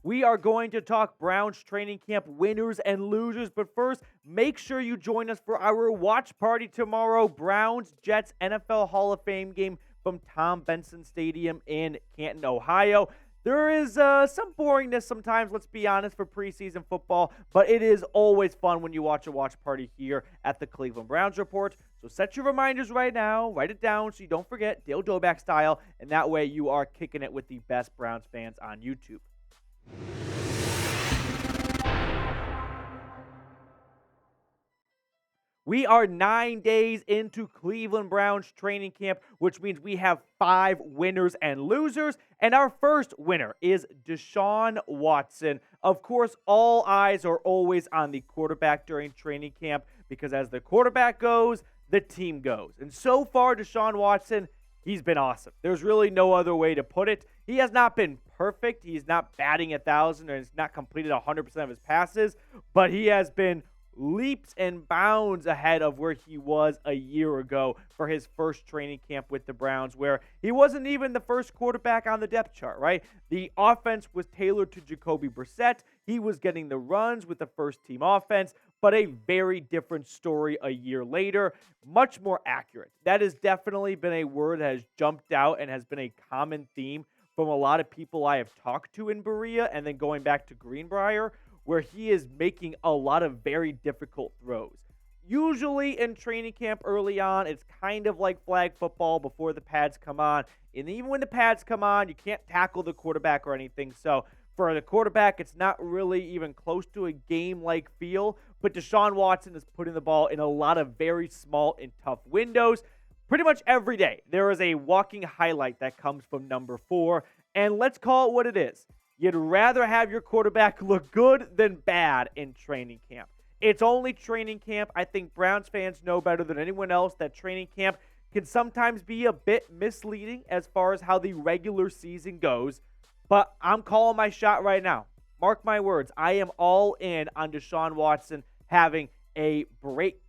We are going to talk Browns training camp winners and losers. But first, make sure you join us for our watch party tomorrow. Browns Jets NFL Hall of Fame game from Tom Benson Stadium in Canton, Ohio. There is some boringness sometimes, let's be honest, for preseason football, but it is always fun when you watch a watch party here at the Cleveland Browns Report. So set your reminders right now, write it down so you don't forget, Dale Doback style, and that way you are kicking it with the best Browns fans on YouTube. We are 9 days into Cleveland Browns training camp, which means we have 5 winners and losers. And our first winner is Deshaun Watson. Of course, all eyes are always on the quarterback during training camp because as the quarterback goes, the team goes. And so far, Deshaun Watson, he's been awesome. There's really no other way to put it. He has not been perfect. He's not batting 1,000 or he's not completed 100% of his passes, but he has been leaps and bounds ahead of where he was a year ago for his first training camp with the Browns, where he wasn't even the first quarterback on the depth chart, right? The offense was tailored to Jacoby Brissett. He was getting the runs with the first team offense, but a very different story a year later, much more accurate. That has definitely been a word that has jumped out and has been a common theme from a lot of people I have talked to in Berea and then going back to Greenbrier, where he is making a lot of very difficult throws. Usually in training camp early on, it's kind of like flag football before the pads come on. And even when the pads come on, you can't tackle the quarterback or anything. So for the quarterback, it's not really even close to a game-like feel. But Deshaun Watson is putting the ball in a lot of very small and tough windows. Pretty much every day, there is a walking highlight that comes from number 4. And let's call it what it is. You'd rather have your quarterback look good than bad in training camp. It's only training camp. I think Browns fans know better than anyone else that training camp can sometimes be a bit misleading as far as how the regular season goes. But I'm calling my shot right now. Mark my words. I am all in on Deshaun Watson having a breakout,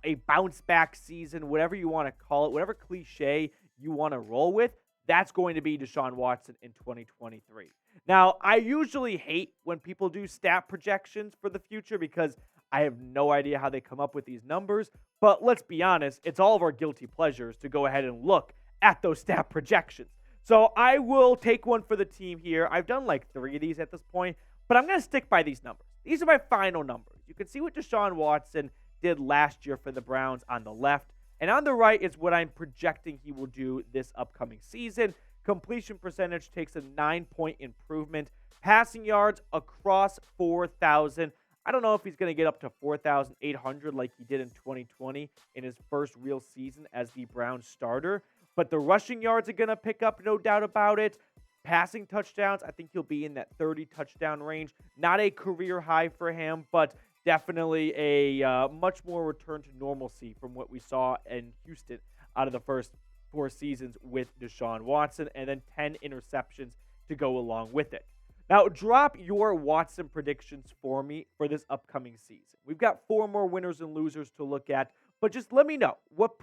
a bounce back season, whatever you want to call it, whatever cliche you want to roll with. That's going to be Deshaun Watson in 2023. Now, I usually hate when people do stat projections for the future because I have no idea how they come up with these numbers. But let's be honest, it's all of our guilty pleasures to go ahead and look at those stat projections. So I will take one for the team here. I've done like 3 of these at this point, but I'm going to stick by these numbers. These are my final numbers. You can see what Deshaun Watson did last year for the Browns on the left. And on the right is what I'm projecting he will do this upcoming season. Completion percentage takes a 9-point improvement. Passing yards across 4,000. I don't know if he's going to get up to 4,800 like he did in 2020 in his first real season as the Browns starter. But the rushing yards are going to pick up, no doubt about it. Passing touchdowns, I think he'll be in that 30 touchdown range. Not a career high for him, but definitely a much more return to normalcy from what we saw in Houston out of the first 4 seasons with Deshaun Watson, and then 10 interceptions to go along with it. Now, drop your Watson predictions for me for this upcoming season. We've got 4 more winners and losers to look at, but just let me know what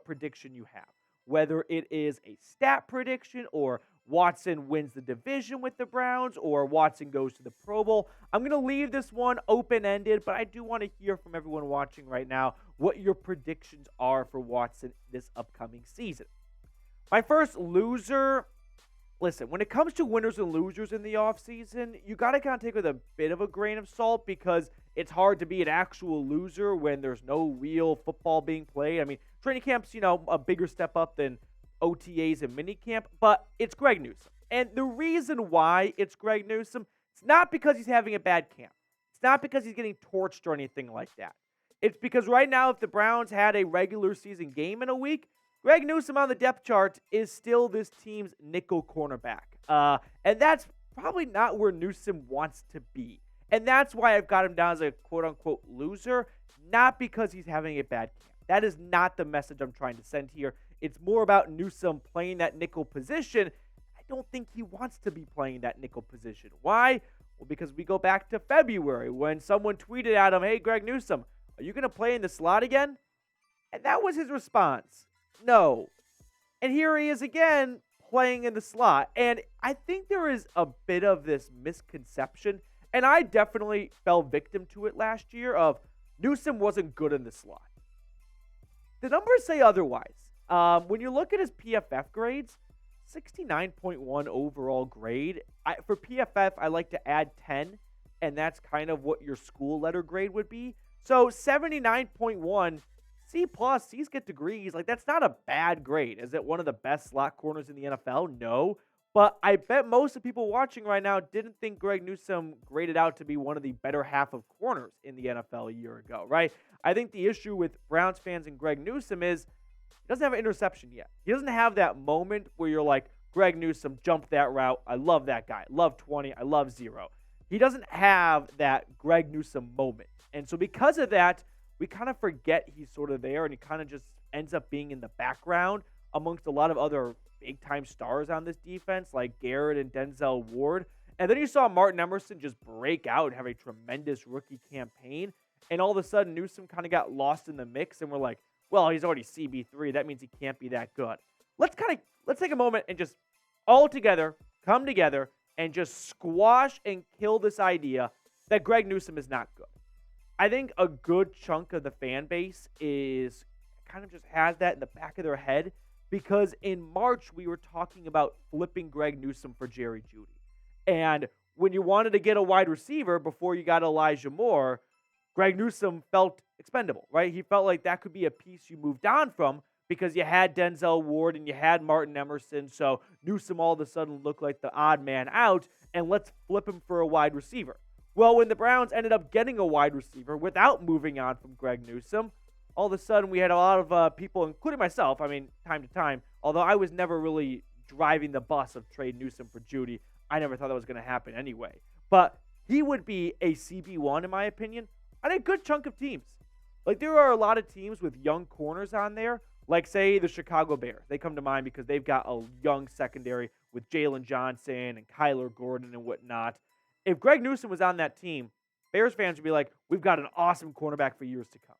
prediction you have. Whether it is a stat prediction or Watson wins the division with the Browns or Watson goes to the Pro Bowl. I'm going to leave this one open-ended, but I do want to hear from everyone watching right now what your predictions are for Watson this upcoming season. My first loser, listen, when it comes to winners and losers in the offseason, you got to kind of take it with a bit of a grain of salt because it's hard to be an actual loser when there's no real football being played. I mean, training camp's, a bigger step up than OTAs and minicamp, but it's Greg Newsome. And the reason why it's Greg Newsome, it's not because he's having a bad camp. It's not because he's getting torched or anything like that. It's because right now, if the Browns had a regular season game in a week, Greg Newsome on the depth chart is still this team's nickel cornerback. And that's probably not where Newsome wants to be. And that's why I've got him down as a quote-unquote loser, not because he's having a bad camp. That is not the message I'm trying to send here. It's more about Newsome playing that nickel position. I don't think he wants to be playing that nickel position. Why? Well, because we go back to February when someone tweeted at him, "Hey, Greg Newsome, are you going to play in the slot again?" And that was his response. No. And here he is again playing in the slot. And I think there is a bit of this misconception, and I definitely fell victim to it last year, of Newsome wasn't good in the slot. The numbers say otherwise. When you look at his PFF grades, 69.1 overall grade. For PFF, I like to add 10, and that's kind of what your school letter grade would be. So 79.1, C+, C's get degrees. Like, that's not a bad grade. Is it one of the best slot corners in the NFL? No. But I bet most of the people watching right now didn't think Greg Newsome graded out to be one of the better half of corners in the NFL a year ago, right? I think the issue with Browns fans and Greg Newsome is he doesn't have an interception yet. He doesn't have that moment where you're like, Greg Newsome jumped that route. I love that guy. I love 20. I love 0. He doesn't have that Greg Newsome moment. And so because of that, we kind of forget he's sort of there, and he kind of just ends up being in the background amongst a lot of other big-time stars on this defense, like Garrett and Denzel Ward. And then you saw Martin Emerson just break out and have a tremendous rookie campaign. And all of a sudden, Newsome kind of got lost in the mix, and we're like, well, he's already CB3. That means he can't be that good. Let's take a moment and just all together come together and just squash and kill this idea that Greg Newsome is not good. I think a good chunk of the fan base is kind of just has that in the back of their head, because in March we were talking about flipping Greg Newsome for Jerry Jeudy. And when you wanted to get a wide receiver before you got Elijah Moore, Greg Newsome felt expendable, right? He felt like that could be a piece you moved on from because you had Denzel Ward and you had Martin Emerson. So Newsome all of a sudden looked like the odd man out, and let's flip him for a wide receiver. Well, when the Browns ended up getting a wide receiver without moving on from Greg Newsome, all of a sudden we had a lot of people, including myself, time to time, although I was never really driving the bus of trade Newsome for Jeudy. I never thought that was going to happen anyway. But he would be a CB1, in my opinion, on a good chunk of teams. Like, there are a lot of teams with young corners on there, like, say, the Chicago Bears. They come to mind because they've got a young secondary with Jalen Johnson and Kyler Gordon and whatnot. If Greg Newsome was on that team, Bears fans would be like, we've got an awesome cornerback for years to come.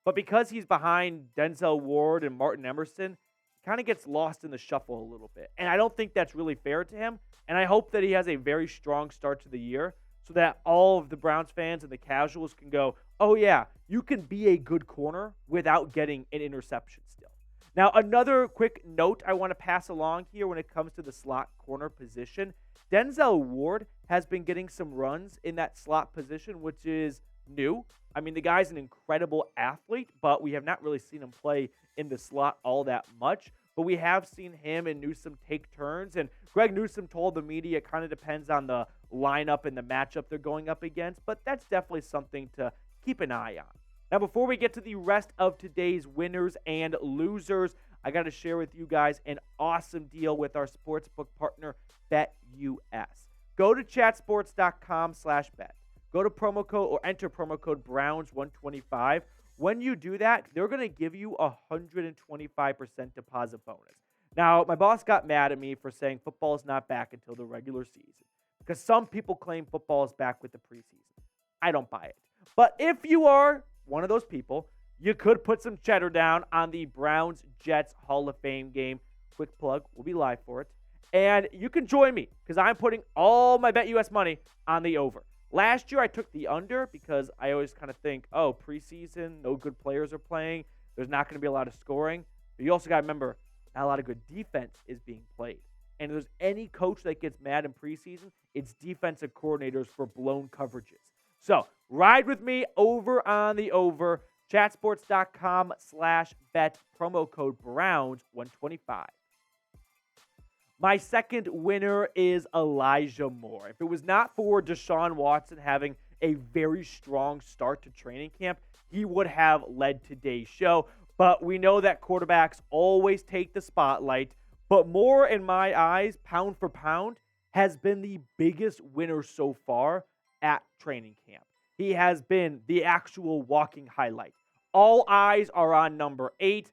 But because he's behind Denzel Ward and Martin Emerson, he kind of gets lost in the shuffle a little bit. And I don't think that's really fair to him. And I hope that he has a very strong start to the year so that all of the Browns fans and the casuals can go, oh yeah, you can be a good corner without getting an interception still. Now, another quick note I want to pass along here when it comes to the slot corner position. Denzel Ward has been getting some runs in that slot position, which is new. I mean, the guy's an incredible athlete, but we have not really seen him play in the slot all that much. But we have seen him and Newsome take turns. And Greg Newsome told the media it kind of depends on the lineup and the matchup they're going up against. But that's definitely something to keep an eye on. Now, before we get to the rest of today's winners and losers, I got to share with you guys an awesome deal with our sportsbook partner, BetUS. Go to chatsports.com/bet. Go to promo code or enter promo code Browns125. When you do that, they're going to give you a 125% deposit bonus. Now, my boss got mad at me for saying football is not back until the regular season because some people claim football is back with the preseason. I don't buy it. But if you are one of those people, you could put some cheddar down on the Browns-Jets Hall of Fame game. Quick plug, we'll be live for it. And you can join me because I'm putting all my BetUS money on the over. Last year, I took the under because I always kind of think, oh, preseason, no good players are playing. There's not going to be a lot of scoring. But you also got to remember, not a lot of good defense is being played. And if there's any coach that gets mad in preseason, it's defensive coordinators for blown coverages. So ride with me over on the over. Chatsports.com/bet, promo code Browns125. My second winner is Elijah Moore. If it was not for Deshaun Watson having a very strong start to training camp, he would have led today's show. But we know that quarterbacks always take the spotlight. But Moore, in my eyes, pound for pound, has been the biggest winner so far at training camp. He has been the actual walking highlight. All eyes are on number 8.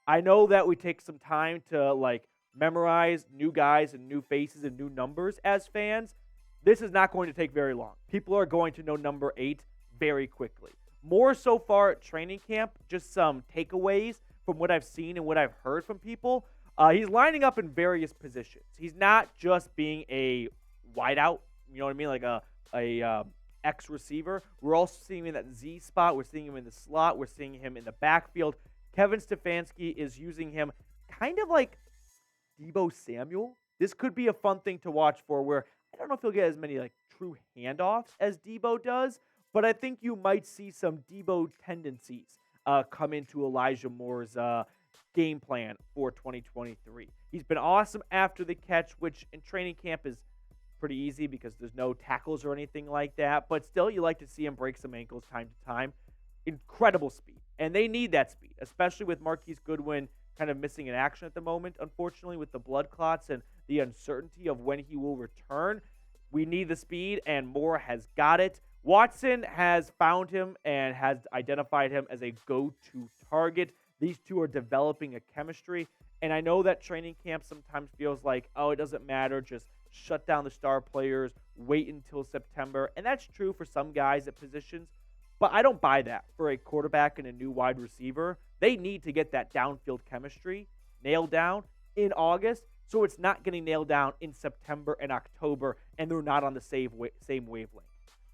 I know that we take some time to memorize new guys and new faces and new numbers as fans. This is not going to take very long. People are going to know number 8 very quickly. More so far at training camp, just some takeaways from what I've seen and what I've heard from people. He's lining up in various positions. He's not just being a wideout, you know what I mean, like a X receiver. We're also seeing him in that Z spot. We're seeing him in the slot. We're seeing him in the backfield. Kevin Stefanski is using him kind of like Deebo Samuel. This could be a fun thing to watch for, where I don't know if he'll get as many like true handoffs as Deebo does, but I think you might see some Deebo tendencies come into Elijah Moore's game plan for 2023. He's been awesome after the catch, which in training camp is pretty easy because there's no tackles or anything like that, but still you like to see him break some ankles time to time. Incredible speed, and they need that speed, especially with Marquise Goodwin kind of missing in action at the moment, unfortunately, with the blood clots and the uncertainty of when he will return. We need the speed, and Moore has got it. Watson has found him and has identified him as a go-to target. These two are developing a chemistry, and I know that training camp sometimes feels like, oh, it doesn't matter, just shut down the star players, wait until September, and that's true for some guys at positions, but I don't buy that for a quarterback and a new wide receiver. They need to get that downfield chemistry nailed down in August, so it's not getting nailed down in September and October, and they're not on the same wavelength.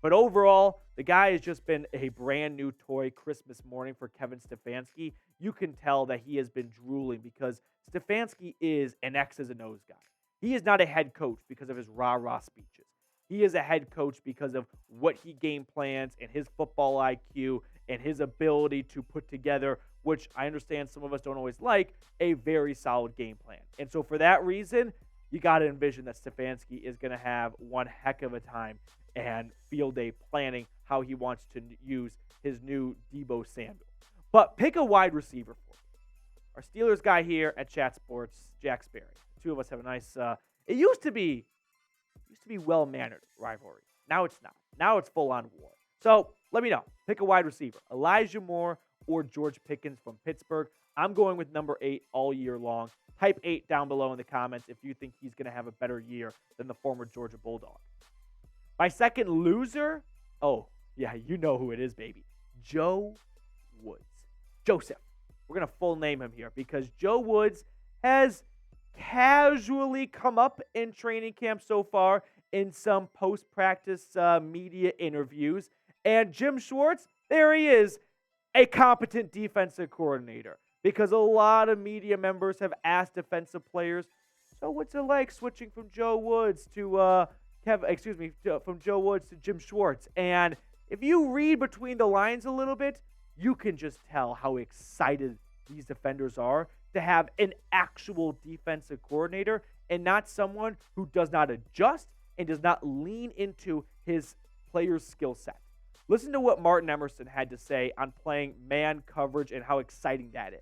But overall, the guy has just been a brand new toy Christmas morning for Kevin Stefanski. You can tell that he has been drooling because Stefanski is an X's and O's guy. He is not a head coach because of his rah-rah speeches. He is a head coach because of what he game plans and his football IQ and his ability to put together, which I understand some of us don't always like, a very solid game plan. And so for that reason, you got to envision that Stefanski is going to have one heck of a time and field day planning how he wants to use his new Deebo Samuel. But pick a wide receiver for me. Our Steelers guy here at Chat Sports, Jack Sperry. The two of us have a nice, it used to be well-mannered rivalry. Now it's not. Now it's full-on war. So let me know. Pick a wide receiver. Elijah Moore or George Pickens from Pittsburgh. I'm going with number 8 all year long. Type 8 down below in the comments if you think he's going to have a better year than the former Georgia Bulldog. My second loser, oh, yeah, you know who it is, baby. Joe Woods. Joseph. We're going to full name him here because Joe Woods has casually come up in training camp so far in some post-practice media interviews. And Jim Schwartz, there he is, a competent defensive coordinator. Because a lot of media members have asked defensive players, so what's it like switching from Joe Woods to from Joe Woods to Jim Schwartz? And if you read between the lines a little bit, you can just tell how excited these defenders are to have an actual defensive coordinator and not someone who does not adjust and does not lean into his player's skill set. Listen to what Martin Emerson had to say on playing man coverage and how exciting that is.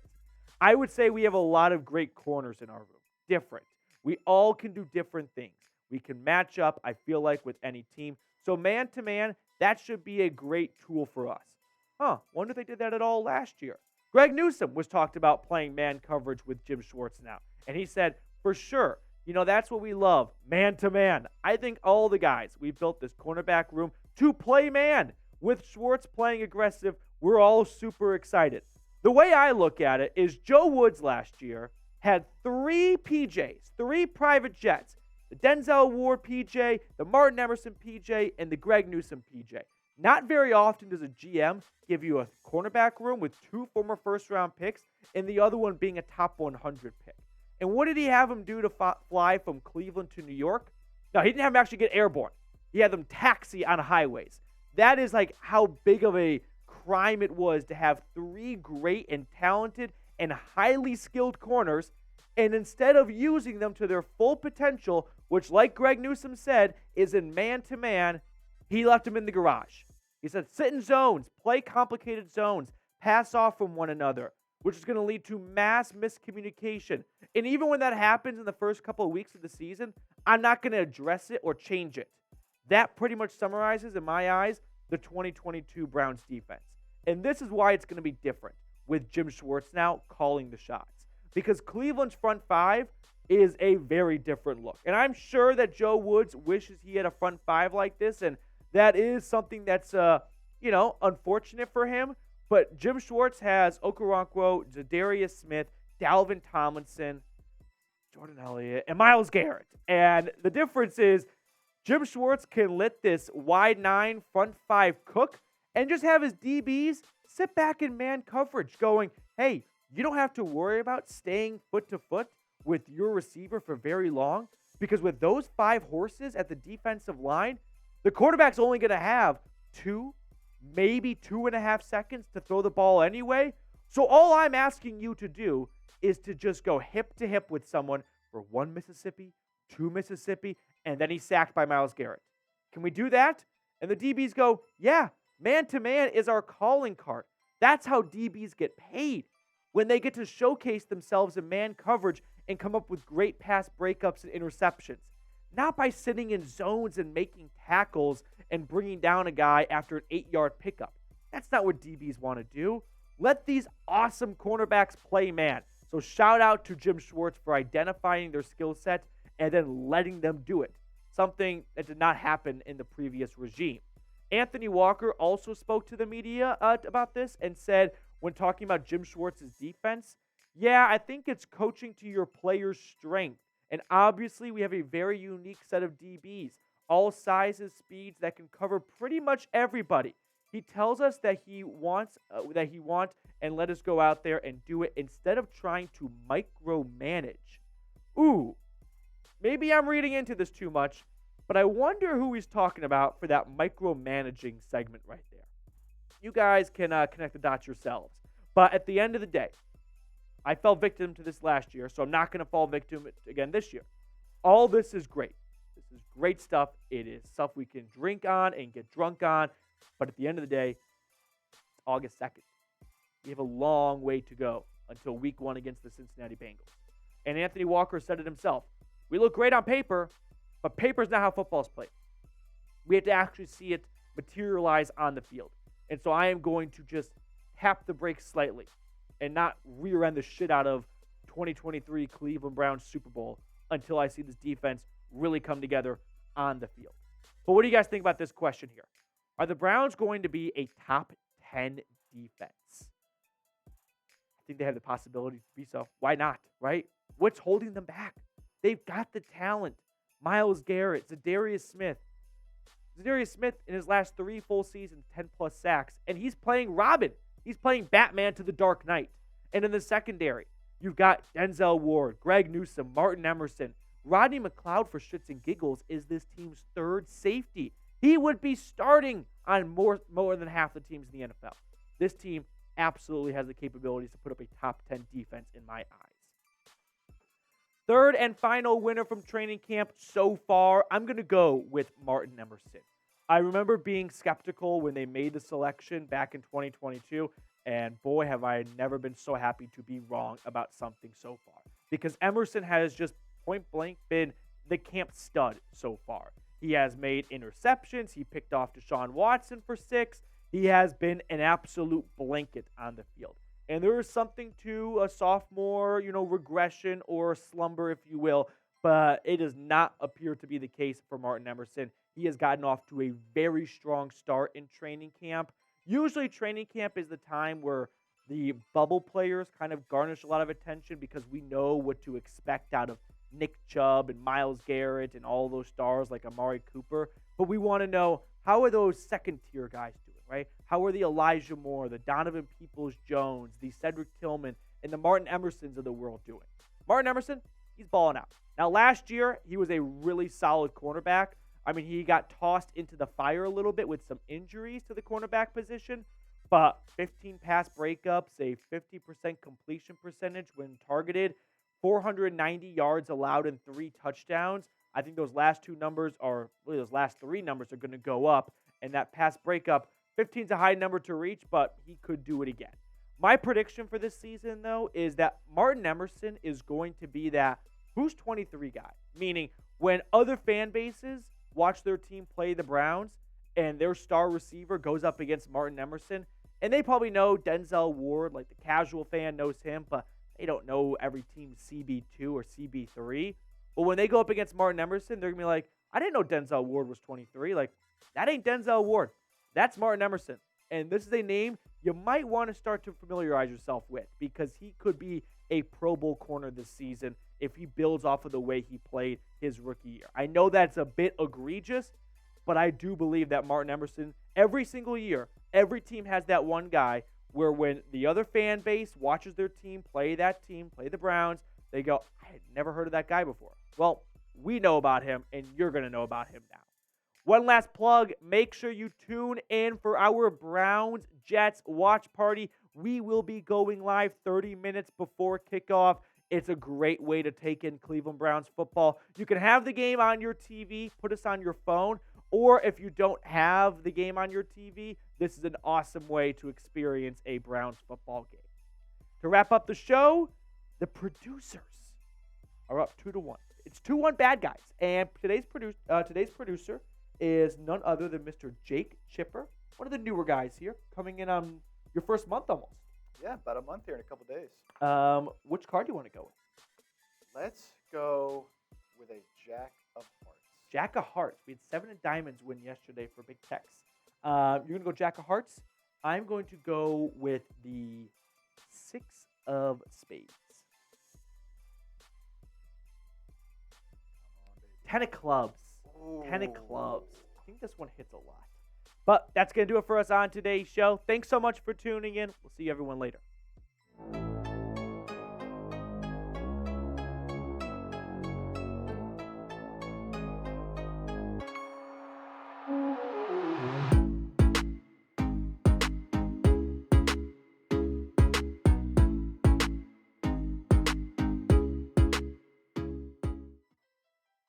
I would say we have a lot of great corners in our room. Different. We all can do different things. We can match up, I feel like, with any team. So man-to-man, that should be a great tool for us. Wonder if they did that at all last year. Greg Newsome was talked about playing man coverage with Jim Schwartz now. And he said, for sure, that's what we love, man-to-man. I think all the guys, we built this cornerback room to play man. With Schwartz playing aggressive, we're all super excited. The way I look at it is Joe Woods last year had 3 PJs, 3 private jets. The Denzel Ward PJ, the Martin Emerson PJ, and the Greg Newsome PJ. Not very often does a GM give you a cornerback room with 2 former first-round picks and the other one being a top 100 pick. And what did he have him do to fly from Cleveland to New York? No, he didn't have him actually get airborne. He had them taxi on highways. That is like how big of a crime it was to have 3 great and talented and highly skilled corners, and instead of using them to their full potential, which like Greg Newsome said, is in man-to-man, he left them in the garage. He said, sit in zones, play complicated zones, pass off from one another, which is going to lead to mass miscommunication. And even when that happens in the first couple of weeks of the season, I'm not going to address it or change it. That pretty much summarizes, in my eyes, the 2022 Browns defense. And this is why it's going to be different with Jim Schwartz now calling the shots. Because Cleveland's front 5 is a very different look. And I'm sure that Joe Woods wishes he had a front 5 like this, and that is something that's, unfortunate for him. But Jim Schwartz has Okoronkwo, Zadarius Smith, Dalvin Tomlinson, Jordan Elliott, and Myles Garrett. And the difference is Jim Schwartz can let this wide 9, front 5 cook and just have his DBs sit back in man coverage going, hey, you don't have to worry about staying foot to foot with your receiver for very long, because with those 5 horses at the defensive line, the quarterback's only going to have 2, maybe 2.5 seconds to throw the ball anyway. So all I'm asking you to do is to just go hip to hip with someone for 1 Mississippi, 2 Mississippi, and then he's sacked by Myles Garrett. Can we do that? And the DBs go, yeah, man-to-man is our calling card. That's how DBs get paid, when they get to showcase themselves in man coverage and come up with great pass breakups and interceptions. Not by sitting in zones and making tackles and bringing down a guy after an 8-yard pickup. That's not what DBs want to do. Let these awesome cornerbacks play man. So shout out to Jim Schwartz for identifying their skill set and then letting them do it. Something that did not happen in the previous regime. Anthony Walker also spoke to the media about this and said, when talking about Jim Schwartz's defense, yeah, I think it's coaching to your players' strength. And obviously, we have a very unique set of DBs, all sizes, speeds that can cover pretty much everybody. He tells us that he wants and let us go out there and do it instead of trying to micromanage. Ooh, maybe I'm reading into this too much, but I wonder who he's talking about for that micromanaging segment right there. You guys can connect the dots yourselves. But at the end of the day, I fell victim to this last year, so I'm not going to fall victim again this year. All this is great. This is great stuff. It is stuff we can drink on and get drunk on. But at the end of the day, it's August 2nd. We have a long way to go until week 1 against the Cincinnati Bengals. And Anthony Walker said it himself. We look great on paper, but paper's not how football's played. We have to actually see it materialize on the field. And so I am going to just tap the brakes slightly and not rear end the shit out of 2023 Cleveland Browns Super Bowl until I see this defense really come together on the field. But what do you guys think about this question here? Are the Browns going to be a top 10 defense? I think they have the possibility to be so. Why not, right? What's holding them back? They've got the talent. Myles Garrett, Zadarius Smith. Zadarius Smith in his last 3 full seasons, 10-plus sacks, and he's playing Robin. He's playing Batman to the Dark Knight. And in the secondary, you've got Denzel Ward, Greg Newsome, Martin Emerson. Rodney McLeod, for shits and giggles, is this team's 3rd safety. He would be starting on more than half the teams in the NFL. This team absolutely has the capabilities to put up a top 10 defense in my eyes. Third and final winner from training camp so far, I'm going to go with Martin Emerson. I remember being skeptical when they made the selection back in 2022, and boy, have I never been so happy to be wrong about something so far. Because Emerson has just point blank been the camp stud so far. He has made interceptions. He picked off Deshaun Watson for 6. He has been an absolute blanket on the field. And there is something to a sophomore, regression or slumber, if you will, but it does not appear to be the case for Martin Emerson. He has gotten off to a very strong start in training camp. Usually training camp is the time where the bubble players kind of garnish a lot of attention because we know what to expect out of Nick Chubb and Myles Garrett and all those stars like Amari Cooper. But we want to know, how are those second-tier guys doing, right? How are the Elijah Moore, the Donovan Peoples-Jones, the Cedric Tillman, and the Martin Emersons of the world doing? Martin Emerson, he's balling out. Now, last year, he was a really solid cornerback. I mean, he got tossed into the fire a little bit with some injuries to the cornerback position, but 15 pass breakups, a 50% completion percentage when targeted, 490 yards allowed and 3 touchdowns. I think those last 3 numbers are going to go up. And that pass breakup, 15 is a high number to reach, but he could do it again. My prediction for this season, though, is that Martin Emerson is going to be that who's 23 guy. Meaning, when other fan bases watch their team play the Browns and their star receiver goes up against Martin Emerson, and they probably know Denzel Ward, like the casual fan knows him, but they don't know every team's CB2 or CB3. But when they go up against Martin Emerson, they're going to be like, I didn't know Denzel Ward was 23. Like, that ain't Denzel Ward. That's Martin Emerson. And this is a name you might want to start to familiarize yourself with because he could be a Pro Bowl corner this season if he builds off of the way he played his rookie year. I know that's a bit egregious, but I do believe that Martin Emerson, every single year, every team has that one guy where when the other fan base watches their team, play the Browns, they go, I had never heard of that guy before. Well, we know about him, and you're going to know about him now. One last plug, make sure you tune in for our Browns-Jets watch party. We will be going live 30 minutes before kickoff. It's a great way to take in Cleveland Browns football. You can have the game on your TV, put us on your phone, or if you don't have the game on your TV, this is an awesome way to experience a Browns football game. To wrap up the show, the producers are up 2-1. It's 2-1 bad guys, and today's producer is none other than Mr. Jake Chipper, one of the newer guys here, coming in on your first month almost. Yeah, about a month here in a couple days. Which card do you want to go with? Let's go with a Jack of Hearts. Jack of Hearts. We had 7 of Diamonds win yesterday for Big Tex. You're going to go Jack of Hearts. I'm going to go with the 6 of Spades. 10 of Clubs. Ooh. 10 of Clubs. I think this one hits a lot. But that's going to do it for us on today's show. Thanks so much for tuning in. We'll see everyone later.